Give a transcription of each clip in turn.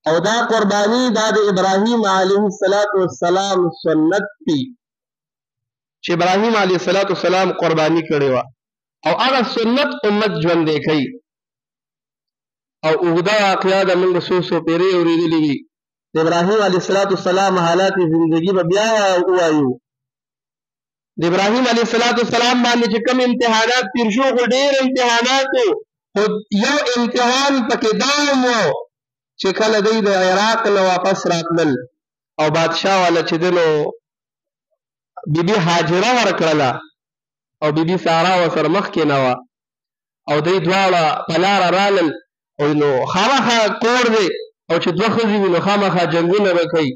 او دا قربانی دا د ابراهیم علیه السلام سنت دی چې ابراهیم علیه السلام قربانی کړی و او هغه سنت امت ژوندی کوي. او اوږده واقعه د موږ څو پیرې اورېدلې وي د ابراهیم علیه السلام حالات زندگی به بیا ووایو. د ابراهیم علیه السلام باندې چې کوم امتحانات تیر شو خو ډېر امتحانات وو، خو یو امتحان پکې دا و چې کله دوی د عراق نه واپس راتلل او بادشاه والا چې دی نو بیبي هاجره ورکړله او بیبي سارا ورسره مخکې نه وه او دوی دواړه په لاره رالل او نو خامخا کور دی او چې دوه ښځې وي نو خامخا جنګونه به کوي.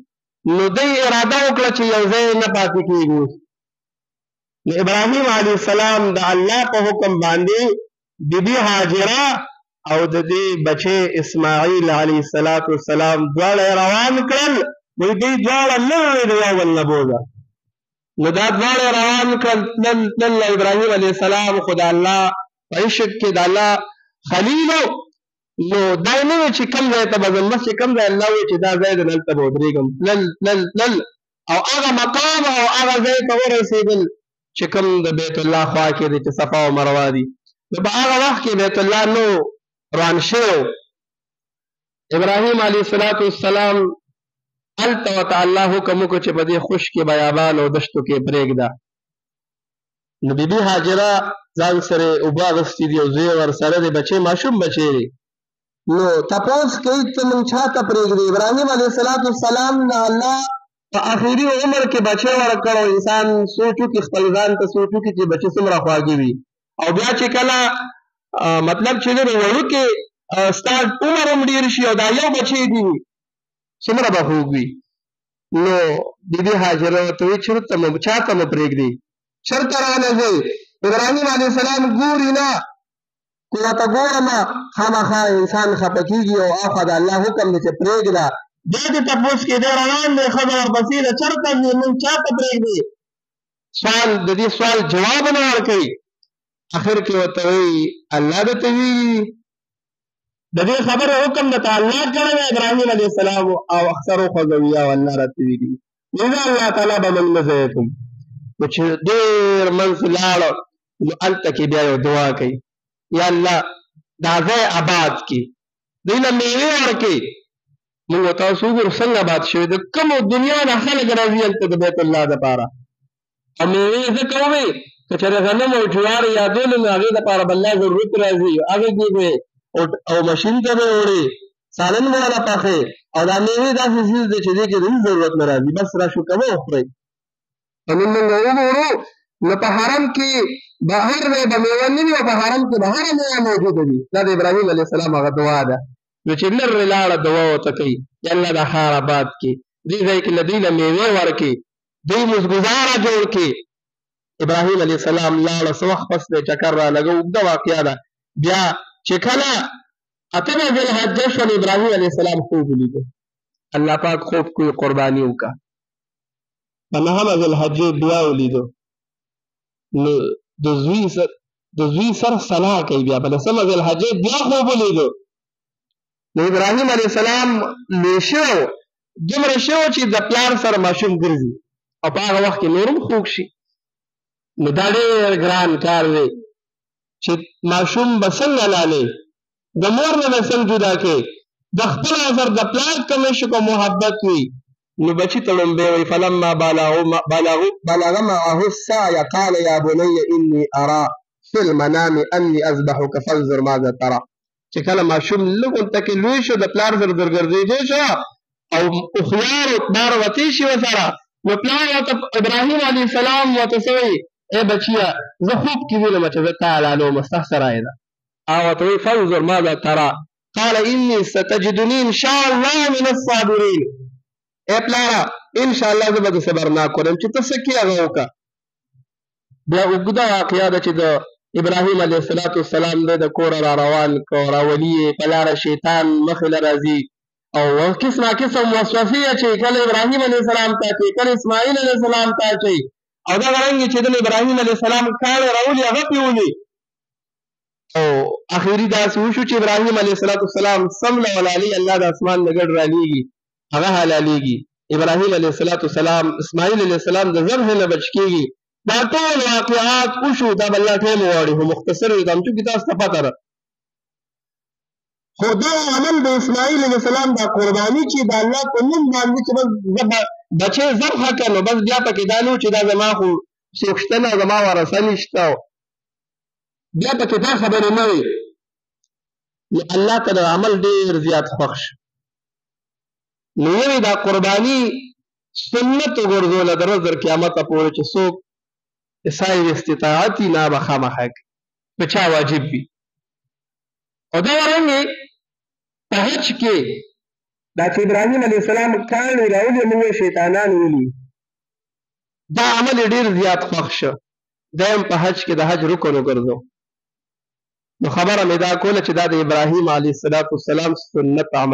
نو دوی اراده وکړه چې یو ځای نه پاتې کېږو. نو ابراهیم علیه السلام د الله په حکم باندې بیبي هاجره او د دې بچی اسماعیل علیه السلام دواړه روان کړل. وایي دوی دواړه نه وې د یو بل نه بوځه. نو دا دواړه روان کړل تلل ابراهیم علیه السلام خو د الله په عشق کې د الله خلیل و. نو دا نه وی چې کوم ځای ته به ځم، بس چې کوم ځای الله وایي چې دا ځای دی دلته به ودرېږم. تلل او هغه مقام او هغه ځای ته ورسېدل چې کوم د بیت الله خوا کې دی چې صفا او مروه دي. نو په هغه وخت کې بیت الله نو روان شوی. ابراهیم علیه السلام هلته ورته الله حکم وکړو چې په دې خشکې بیابان او دشتو کې پرېږده. نو بیبي هاجره ځان سره اوبه اغوستي دي او زوی ورسره دی، بچی ماشوم بچی دی. نو تپوس کوي ته موږ چاته پرېږدي؟ ابراهیم علیه السلام نه الله په آخري عمر کې بچی ورکړ او انسان سوچ وکړي خپل ځان ته سوچ وکړي چې بچی څومره خواږه وي. او بیا چې کله مطلب چې دی وړوکې ستا عمر هم ډېر شي او دا یو بچی دی څومره به خوږ وي. نو بیبي هاجره ورته وایي چاته مو پرېږدي؟ چېرته رانه ځئ؟ ابراهیم علیه السلام ګوري نه که ورته ګورم خامخا انسان خفه کېږي او اخوا د الله حکم دی چې پرېږده. بیا دې تپوس کې دی روان دی ښځه ورپسې ده چېرته ځې مونږ چاته پرېږدي؟ د دې سوال جواب نه ورکوي. اخر کې ورته وایي الله درته ویلي د دې خبرې حکم درته الله کړی دی ابراهیم علیه السلام او اکثر وخوځوي او الله راته ویلي دي. لذا الله تعالی به موږ نه ضایع کوم. نو چې ډېر منځ لاړه نو هلته کې بیا یو دعا کوي، یا الله دا ځای آباد کړي، دوی له میوې ورکړي. موږ تاسو وګورو څنګه آباد شوي، د کومو دنیا نه خلک راځي هلته د بیت الله دپاره. او میوې ځکه ووې که چېرې غنم او جوار یادولو نو هغې دپاره به الله ضرورت راځي، هغې کې به او مشین ته به وړې سالن به والا پخې او دا میوې داسې څیز دی چې دې کې د هېڅ ضرورت نه راځي، بس راشو کوه وخورئ. نن موږ وګورو نو په حرم کې بهر دی به میوه نه وي او په حرم کې به هره میوه موجوده وي. دا د ابراهیم علیه السلام هغه دعا ده. نو چې لرې لاړه دعا ورته کوي یا الله دا ښار آباد کړي، دې ځای کې له دوی له میوې ورکړي، دوی مزګزاره جوړ کړي. ابراهیم علیه السلام لاړه څه وخت پس دی چکر رالګه، اوږده واقعه ده. بیا چې کله اتمه ذوالحجه شول ابراهیم علیه السلام خوب ولیده. الله پاک خوب کوي قرباني وکړه. په نهمه ذوالحجې بیا ولیدو نو د زوی سر صلاح کوي. بیا په لسمه ذوالحجې بیا خوب ولیدو. نو ابراهیم علیه السلام لوی شوی و، دومره شوی چې د پلار سره ماشوم ګرځي او په هغه وخت کې نور هم خوږ شي. نو دا ډېر ګران کار دی چې ماشوم به څنګه لالې د مور نه به څنګه جدا کوې، د خپل اثر د پلار کوم عشق او محبت وي. نو بچی ته لومبی وایي فلما بلغ معه السعی قال یا بني اني ارى في المنام اني اذبحك فانظر ماذا ترى. چې کله ماشوم لږ ورته کې لوی شو د پلار سره ګرځېدی شو او هوښیار بار وتی شي ورسره، نو پلار ورته ابراهیم علیه السلام ورته څه وایي ای بچیه زه خوب کې وینم چې زه تا حلالوم ستا سره یې ده. هغه ورته وایي فانظر ماذا ترى قال اني ستجدني ان شاء الله من الصابرين. اے پلاره انشاءالله زه به د صبر نه کورم چې ته څه کې هغه وکړه. بیا اوږده واقعه ده چې د ابراهیم علیه السلام دی د کوره را روان کړه، راولي یې په لاره شیطان مخې له راځي او قسمه قسم وسوسې اچوي، کله ابراهیم علیه السلام ته اچوي، کله اسماعیل علیه السلام ته اچوي. او دغه رنګ چې د ابراهیم علیه السلام کاڼی راولي هغه پې ولي او اخیری داسې وشو چې ابراهیم علیه السلام سمله ولالي الله د اسمان نه ګډ رالیږي هغه حلالېږي ابراهیم علیه السلام اسماعیل علیه السلام د ذبح نه بچ کېږي دا ټول واقعات وشو دا به الله ټیم وغواړي خو مختصر وي دا چونکې تاسو ته پته ده خو دا عمل د اسماعیل علیه السلام دا قرباني چې د الله په نوم باندې چې بس بچی ذبحه کړه نو بس بیا پکې دا نه و چې دا زما خو څوک شته نه زما ورثه نشته بیا پکې دا خبره نه وي الله ته د عمل ډېر زیات خوښ شو نو یوې دا قرباني سنت وګرځوله د ورځ تر قیامته پورې چې څوک صاحب استطاعت وي نه به خامخا کوي په چا واجب وي او دا ورنګې په حج کې دا چې ابراهیم علیه السلام کاڼي راولي موږ شیطانان ولي دا عمل ډېر زیات خوښ شو دیم په حج کې د حج رکن وګرځو نو خبره مې دا کوله چې دا د ابراهیم علیه السلام سنت عمل